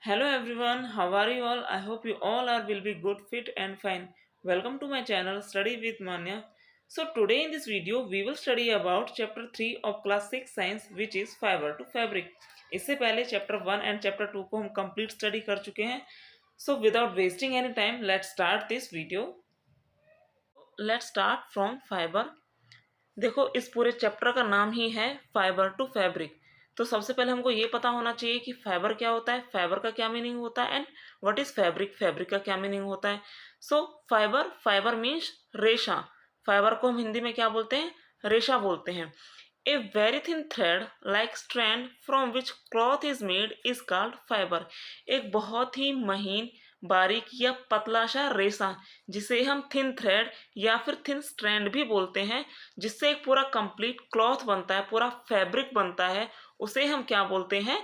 Hello everyone, how are you all? I hope you all are will be good, fit and fine. Welcome to my channel Study with Manya. So today in this video we will study about chapter 3 of class 6 science which is fiber to fabric. इससे पहले chapter 1 and chapter 2 को हम complete study कर चुके हैं. So without wasting any time, let's start this video. Let's start from fiber. देखो इस पूरे चैप्टर का नाम ही है फाइबर टू फैब्रिक. तो सबसे पहले हमको ये पता होना चाहिए कि फाइबर क्या होता है, फाइबर का क्या मीनिंग होता है and what is fabric, fabric का क्या मीनिंग होता है. सो फाइबर, फाइबर मीन्स रेशा. फाइबर को हम हिंदी में क्या बोलते हैं, रेशा बोलते हैं. A very thin thread like strand from which cloth is made is called fibre. एक बहुत ही महीन, बारीक या पतला सा रेशा जिसे हम थिन थ्रेड या फिर थिन स्ट्रैंड भी बोलते हैं, जिससे एक पूरा कंप्लीट क्लॉथ बनता है, पूरा फैब्रिक बनता है, उसे हम क्या बोलते हैं,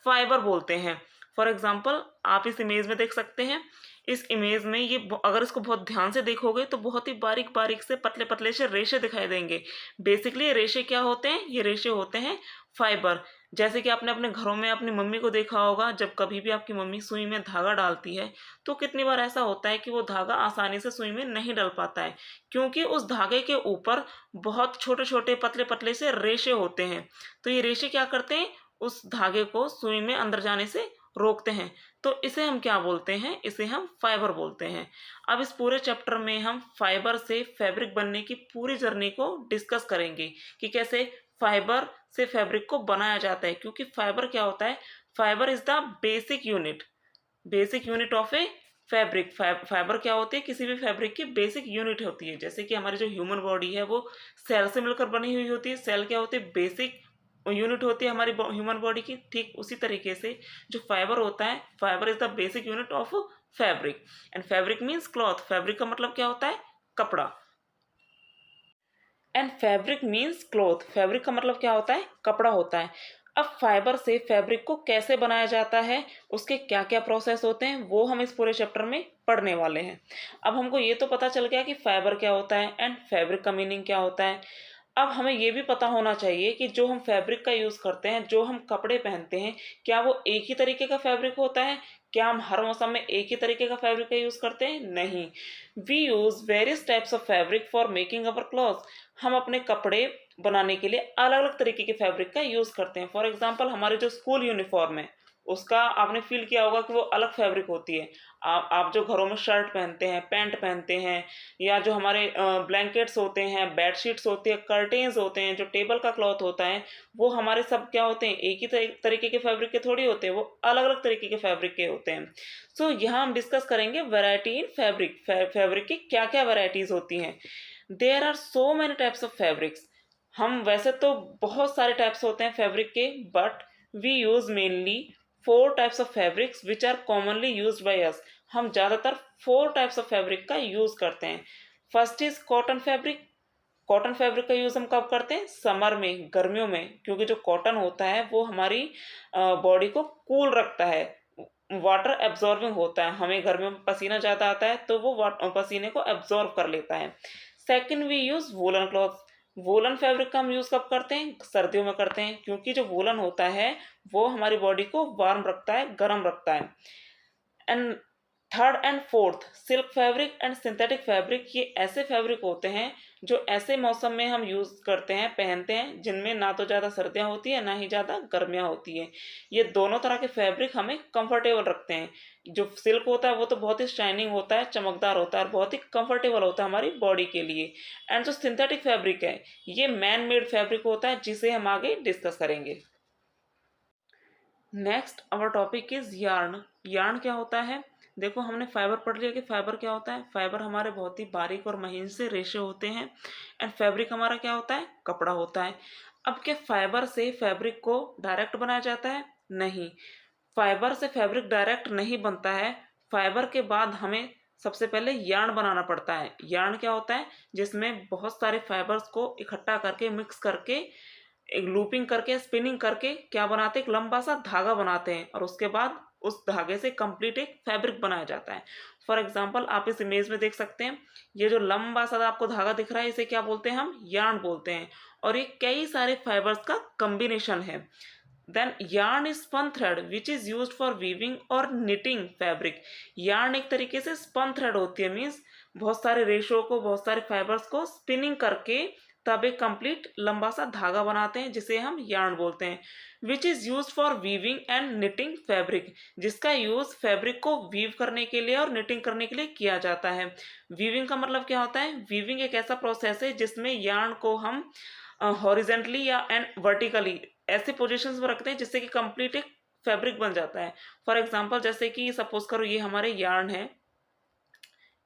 फाइबर बोलते हैं. फॉर एग्जाम्पल आप इस इमेज में देख सकते हैं. इस इमेज में ये अगर इसको बहुत ध्यान से देखोगे तो बहुत ही बारीक बारीक से पतले पतले से रेशे दिखाई देंगे. बेसिकली ये रेशे क्या होते हैं, ये रेशे होते हैं फाइबर. जैसे कि आपने अपने घरों में अपनी मम्मी को देखा होगा, जब कभी भी आपकी मम्मी सुई में धागा डालती है तो कितनी बार ऐसा होता है कि वो धागा आसानी से सुई में नहीं डल पाता है, क्योंकि उस धागे के ऊपर बहुत छोटे छोटे पतले पतले से रेशे होते हैं. तो ये रेशे क्या करते हैं, उस धागे को सुई में अंदर जाने से रोकते हैं. तो इसे हम क्या बोलते हैं, इसे हम फाइबर बोलते हैं. अब इस पूरे चैप्टर में हम फाइबर से फैब्रिक बनने की पूरी जर्नी को डिस्कस करेंगे कि कैसे फाइबर से फैब्रिक को बनाया जाता है. क्योंकि फाइबर क्या होता है, fibre is the basic unit of A fabric. Fibre क्या होती है, किसी भी फैब्रिक की बेसिक यूनिट होती है. जैसे कि हमारी जो ह्यूमन बॉडी है वो सेल से मिलकर बनी हुई होती है. सेल क्या होती है, बेसिक यूनिट होती है हमारी ह्यूमन बॉडी की. ठीक उसी तरीके से जो फाइबर होता है, fibre is the basic unit of fabric. And fabric means cloth. Fabric का मतलब क्या होता है, कपड़ा. And fabric means cloth. Fabric का मतलब क्या होता है, कपड़ा होता है. अब फाइबर से फैब्रिक को कैसे बनाया जाता है, उसके क्या क्या प्रोसेस होते हैं, वो हम इस पूरे चैप्टर में पढ़ने वाले हैं. अब हमको ये तो पता चल गया कि फाइबर क्या होता है एंड फैब्रिक का मीनिंग क्या होता है. अब हमें ये भी पता होना चाहिए कि जो हम फैब्रिक का यूज़ करते हैं, जो हम कपड़े पहनते हैं, क्या वो एक ही तरीके का फैब्रिक होता है. क्या हम हर मौसम में एक ही तरीके का फैब्रिक का यूज़ करते हैं, नहीं. We use various types of fabric for making our cloth. हम अपने कपड़े बनाने के लिए अलग अलग तरीके के फैब्रिक का यूज़ करते हैं. फॉर एग्जाम्पल हमारे जो स्कूल यूनिफॉर्म है उसका आपने फील किया होगा कि वो अलग फैब्रिक होती है. आप जो घरों में शर्ट पहनते हैं, पैंट पहनते हैं, या जो हमारे ब्लैंकेट्स होते हैं, बेडशीट्स होती है, कर्टेन्स होते हैं, जो टेबल का क्लॉथ होता है, वो हमारे सब क्या होते हैं, एक ही तरीके के फैब्रिक के थोड़ी होते हैं, वो अलग अलग तरीके के फैब्रिक के होते हैं. सो यहाँ हम डिस्कस करेंगे वैरायटी इन फैब्रिक. फैब्रिक की क्या क्या वैरायटीज़ होती हैं. There are so many types of fabrics. हम वैसे तो बहुत सारे टाइप्स होते हैं फैब्रिक के, but we use mainly 4 types of fabrics which are commonly use by us. हम ज़्यादातर 4 टाइप्स ऑफ फैब्रिक का यूज़ करते हैं. First is cotton fabric. Cotton fabric का यूज़ हम कब करते हैं, समर में, गर्मियों में, क्योंकि जो कॉटन होता है वो हमारी बॉडी को कूल रखता है, वाटर एब्जॉर्बिंग होता है. हमें गर्मियों में पसीना ज़्यादा आता है तो वो पसीने को एब्जॉर्ब कर लेता है. Second we use woollen cloth. Woollen fabric का हम यूज़ कब करते हैं, सर्दियों में करते हैं, क्योंकि जो वूलन होता है वो हमारी बॉडी को वार्म रखता है, गर्म रखता है. And third and fourth, silk fabric and synthetic fabric. ये ऐसे फैब्रिक होते हैं जो ऐसे मौसम में हम यूज़ करते हैं, पहनते हैं, जिनमें ना तो ज़्यादा सर्दियाँ होती है ना ही ज़्यादा गर्मियाँ होती है. ये दोनों तरह के फैब्रिक हमें कंफर्टेबल रखते हैं. जो सिल्क होता है वो तो बहुत ही शाइनिंग होता है, चमकदार होता है और बहुत ही कंफर्टेबल होता है हमारी बॉडी के लिए. एंड जो सिंथेटिक फैब्रिक है ये मैन मेड फैब्रिक होता है, जिसे हम आगे डिस्कस करेंगे. Next our topic is yarn. Yarn क्या होता है, देखो हमने फाइबर पढ़ लिया कि फाइबर क्या होता है. फाइबर हमारे बहुत ही बारीक और महीन से रेशे होते हैं. एंड फैब्रिक हमारा क्या होता है, कपड़ा होता है. अब क्या फाइबर से फैब्रिक को डायरेक्ट बनाया जाता है, नहीं. फाइबर से फैब्रिक डायरेक्ट नहीं बनता है. फाइबर के बाद हमें सबसे पहले यार्न बनाना पड़ता है. यार्न क्या होता है, जिसमें बहुत सारे फाइबर्स को इकट्ठा करके, मिक्स करके, एक लूपिंग करके, स्पिनिंग करके क्या बनाते हैं, एक लंबा सा धागा बनाते हैं, और उसके बाद उस धागे से कंप्लीट एक फैब्रिक बनाया जाता है. फॉर एग्जाम्पल आप इस इमेज में देख सकते हैं, ये जो लंबा सा आपको धागा दिख रहा है इसे क्या बोलते हैं, हम यार्न बोलते हैं. और ये कई सारे फाइबर्स का कम्बिनेशन है. Then yarn is spun thread which is used for weaving और निटिंग फैब्रिक। यार्न एक तरीके से स्पन थ्रेड होती है, मीन्स बहुत सारे रेशो को, बहुत सारे फाइबर्स को स्पिनिंग करके तब एक कंप्लीट लंबा सा धागा बनाते हैं जिसे हम यार्न बोलते हैं। Which is use for weaving and knitting fabric, जिसका यूज़ फैब्रिक को वीव करने के लिए और निटिंग करने के लिए किया जाता है। वीविंग का मतलब क्या होता है? वीविंग एक ऐसा प्रोसेस है जिसमें यार्न को हम हॉरिजेंटली या एंड वर्टिकली ऐसे पोजिशन में रखते हैं जिससे कि कंप्लीट एक फैब्रिक बन जाता है। फॉर एग्जाम्पल जैसे कि सपोज करो ये हमारे यार्न है,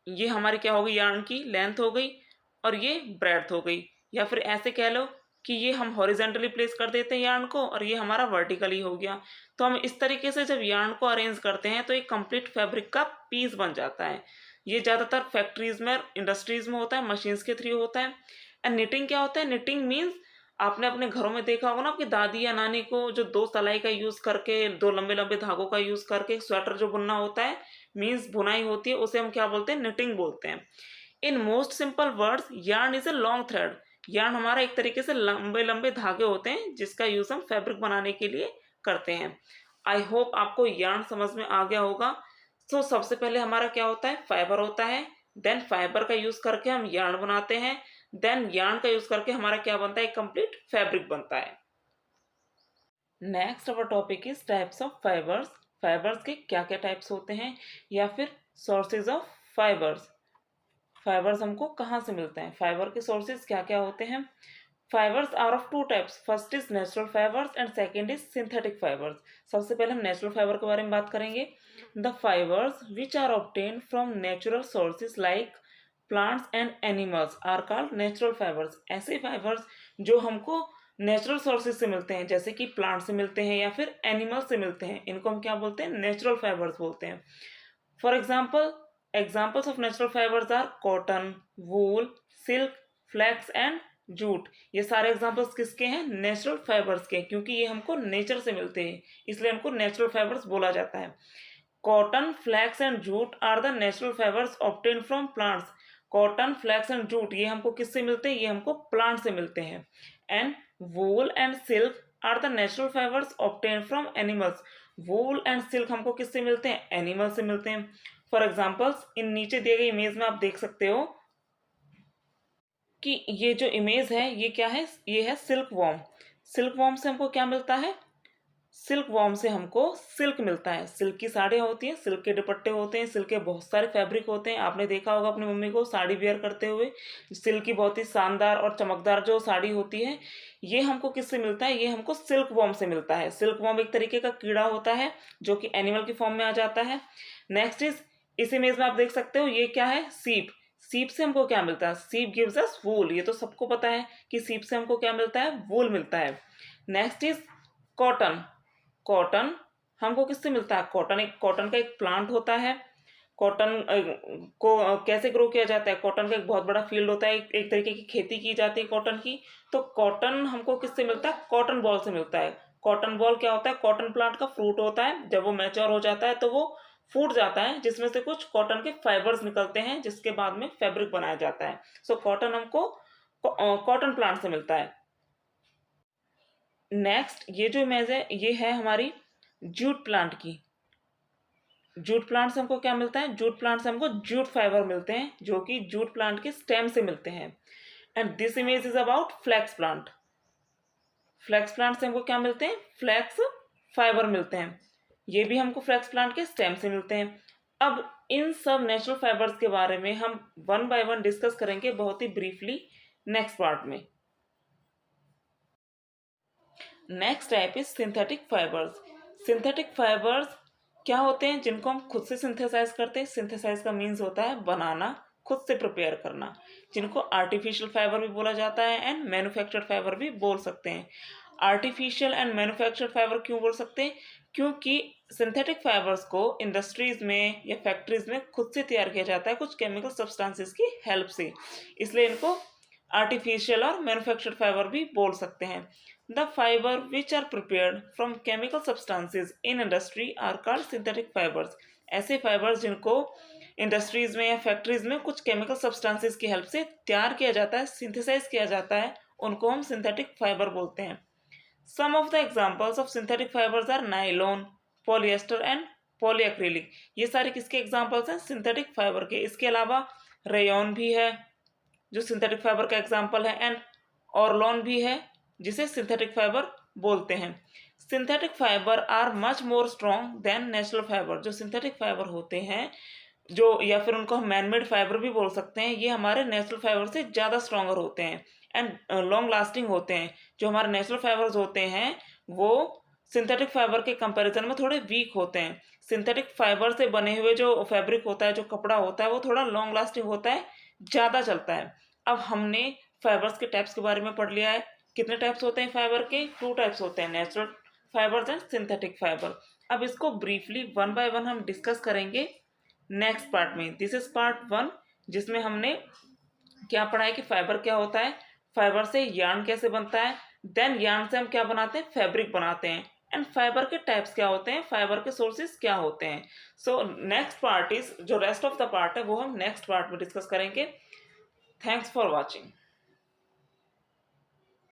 ये हमारी क्या हो गई, यार्न की लेंथ हो गई और ये ब्रेड्थ हो गई, या फिर ऐसे कह लो कि ये हम हॉरिजेंटली प्लेस कर देते हैं यार्न को और ये हमारा वर्टिकली हो गया। तो हम इस तरीके से जब यार्न को अरेंज करते हैं तो एक कंप्लीट फैब्रिक का पीस बन जाता है। ये ज़्यादातर फैक्ट्रीज में, इंडस्ट्रीज में होता है, मशीन्स के थ्रू होता है। एंड निटिंग क्या होता है? निटिंग मीन्स आपने अपने घरों में देखा होगा ना, आपकी दादी या नानी को जो दो सलाई का यूज़ करके, दो लंबे लंबे धागों का यूज़ करके स्वेटर जो बुनना होता है, मीन्स बुनाई होती है, उसे हम क्या बोलते हैं? निटिंग बोलते हैं। In most simple words yarn is a long thread. Yarn हमारा एक तरीके से लंबे लंबे धागे होते हैं जिसका यूज़ हम फैब्रिक बनाने के लिए करते हैं। आई होप आपको यार्न समझ में आ गया होगा। तो सबसे पहले हमारा क्या होता है? फाइबर होता है। देन फाइबर का यूज़ करके हम यार्न बनाते हैं। देन यार्न का यूज़ करके हमारा क्या बनता है? एक कंप्लीट फैब्रिक बनता है। Next our topic is types of fibres. Fibres के क्या क्या टाइप्स होते हैं या फिर सोर्सेज ऑफ फाइबर्स। फाइबर्स हमको कहाँ से मिलते हैं? फाइबर के सोर्सेज क्या क्या होते हैं? Fibres are of two types, first is natural fibres and second is synthetic fibres. सबसे पहले हम नेचुरल फाइबर के बारे में बात करेंगे। The fibres which are obtain from natural sources like plants and animals are called natural fibres. ऐसे fibres जो हमको नेचुरल सोर्सेज से मिलते हैं, जैसे कि प्लांट से मिलते हैं या फिर एनिमल्स से मिलते हैं, इनको हम क्या बोलते हैं? नेचुरल फाइबर्स बोलते हैं। For example, examples of natural fibers are cotton, wool, silk, flax and jute. ये सारे एग्जाम्पल्स किसके हैं? नेचुरल फाइबर्स के, क्योंकि ये हमको नेचर से मिलते हैं, इसलिए हमको नेचुरल फाइबर्स बोला जाता है। Cotton, flax and jute are the natural fibres obtain from plants. Cotton, flax and jute ये हमको किससे मिलते हैं? ये हमको प्लांट से मिलते हैं। And wool and silk are the natural fibres obtain from animals. Wool and silk हमको किससे मिलते हैं? एनिमल से मिलते हैं। फॉर एग्जाम्पल्स, इन नीचे दिए गए इमेज में आप देख सकते हो कि ये जो इमेज है ये क्या है? ये है सिल्क वॉर्म। सिल्क वॉर्म से हमको क्या मिलता है? सिल्क वॉर्म से हमको सिल्क मिलता है। सिल्क की साड़ियाँ होती हैं, सिल्क के दुपट्टे होते हैं, सिल्क के बहुत सारे फैब्रिक होते हैं। आपने देखा होगा अपनी मम्मी को साड़ी वेयर करते हुए, सिल्क की बहुत ही शानदार और चमकदार जो साड़ी होती है, ये हमको किससे मिलता है? ये हमको सिल्क वॉर्म से मिलता है। सिल्क वॉर्म एक तरीके का कीड़ा होता है जो कि एनिमल की फॉर्म में आ जाता है। नेक्स्ट इज, इस इमेज में आप देख सकते हो ये क्या है? सीप। सीप से हमको क्या मिलता है? सीप गिव्स अस वूल। ये तो सबको पता है कि सीप से हमको क्या मिलता है? वूल मिलता है। Next is cotton. कॉटन हमको किससे मिलता है? कॉटन का एक प्लांट होता है। कॉटन को कैसे ग्रो किया जाता है? कॉटन का एक बहुत बड़ा फील्ड होता है, एक तरीके की खेती की जाती है कॉटन की। तो कॉटन हमको किससे मिलता है? कॉटन बॉल से मिलता है। कॉटन बॉल क्या होता है? कॉटन प्लांट का फ्रूट होता है। जब वो मैच्योर हो जाता है तो वो फूट जाता है, जिसमें से कुछ कॉटन के फाइबर्स निकलते हैं, जिसके बाद में फैब्रिक बनाया जाता है। सो कॉटन हमको कॉटन प्लांट से मिलता है। नेक्स्ट ये जो इमेज है ये है हमारी जूट प्लांट की। जूट प्लांट से हमको क्या मिलता है? जूट प्लांट से हमको जूट फाइबर मिलते हैं, जो कि जूट प्लांट के स्टेम से मिलते हैं। And this image is about flax plant. Flax plant से हमको क्या मिलते हैं? फ्लैक्स फाइबर मिलते हैं। ये भी हमको फ्लैक्स प्लांट के स्टेम से मिलते हैं। अब इन सब नेचुरल फाइबर्स के बारे में हम वन बाय वन डिस्कस करेंगे बहुत ही ब्रीफली नेक्स्ट पार्ट में। Next type is synthetic fibres. Synthetic fibres क्या होते हैं? जिनको हम खुद से सिंथेसाइज करते हैं। सिंथेसाइज का मीन्स होता है बनाना, खुद से प्रिपेयर करना, जिनको आर्टिफिशियल फाइबर भी बोला जाता है एंड मैन्युफैक्चर्ड फाइबर भी बोल सकते हैं। आर्टिफिशियल एंड मैन्युफैक्चर्ड फाइबर क्यों बोल सकते हैं? क्योंकि सिंथेटिक फाइबर्स को इंडस्ट्रीज में या फैक्ट्रीज में खुद से तैयार किया जाता है कुछ केमिकल सब्सटेंसेस की हेल्प से, इसलिए इनको आर्टिफिशियल और मैन्युफैक्चर्ड फाइबर भी बोल सकते हैं। The fibre which are prepared from chemical substances in industry are called synthetic fibres. ऐसे फाइबर्स जिनको इंडस्ट्रीज में या फैक्ट्रीज में कुछ केमिकल सब्सटेंसेस की हेल्प से तैयार किया जाता है, सिंथेसाइज किया जाता है, उनको हम सिंथेटिक फाइबर बोलते हैं। Some of the examples of synthetic fibres are nylon, polyester and polyacrylic. ये सारे किसके एग्जांपल्स हैं? सिंथेटिक फाइबर के। इसके अलावा रेयॉन भी है जो सिंथेटिक फाइबर का एग्जाम्पल है, एंड ऑर्लॉन भी है जिसे सिंथेटिक फाइबर बोलते हैं। Synthetic fibre are much more strong than natural fibre. जो सिंथेटिक फाइबर होते हैं, जो या फिर उनको हम मैनमेड फाइबर भी बोल सकते हैं, ये हमारे नेचुरल फाइबर से ज़्यादा स्ट्रॉन्गर होते हैं एंड लॉन्ग लास्टिंग होते हैं। जो हमारे नेचुरल फाइबर्स होते हैं वो सिंथेटिक फाइबर के कंपैरिजन में थोड़े वीक होते हैं। सिंथेटिक फाइबर से बने हुए जो फैब्रिक होता है, जो कपड़ा होता है, वो थोड़ा लॉन्ग लास्टिंग होता है, ज़्यादा चलता है। अब हमने फाइबर्स के टाइप्स के बारे में पढ़ लिया है। कितने टाइप्स होते हैं फाइबर के? 2 टाइप्स होते हैं, natural fibres and synthetic fibre. अब इसको ब्रीफली वन बाय वन हम डिस्कस करेंगे नेक्स्ट पार्ट में। दिस इज पार्ट 1, जिसमें हमने क्या पढ़ा है कि फाइबर क्या होता है, फाइबर से यार्न कैसे बनता है, देन यार्न से हम क्या बनाते हैं? फैब्रिक बनाते हैं। एंड फाइबर के टाइप्स क्या होते हैं, फाइबर के सोर्सेज क्या होते हैं। सो नेक्स्ट पार्ट इज, जो रेस्ट ऑफ द पार्ट है वो हम नेक्स्ट पार्ट में डिस्कस करेंगे। Thanks for watching.